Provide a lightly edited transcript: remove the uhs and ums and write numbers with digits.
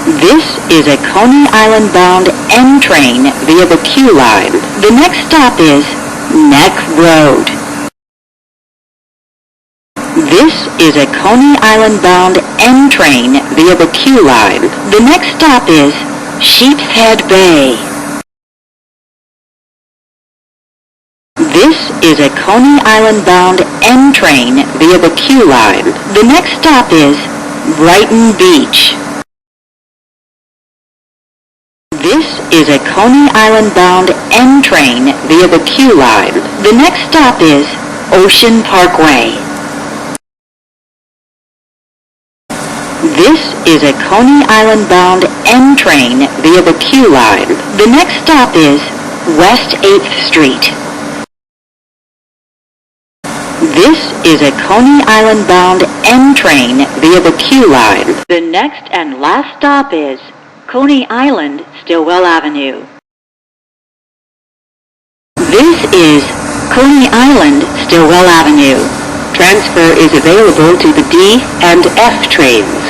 This is a Coney Island bound N train via the Q line. The next stop is Neck Road. This is a Coney Island bound N train via the Q line. The next stop is Sheepshead Bay. This is a Coney Island bound N train via the Q line. The next stop is Brighton Beach. This is a Coney Island bound N train via the Q line. The next stop is Ocean Parkway. This is a Coney Island bound N train via the Q line. The next stop is West 8th Street. This is a Coney Island bound N train via the Q line. The next and last stop is Coney Island, Stillwell Avenue. This is Coney Island, Stillwell Avenue. Transfer is available to the D and F trains.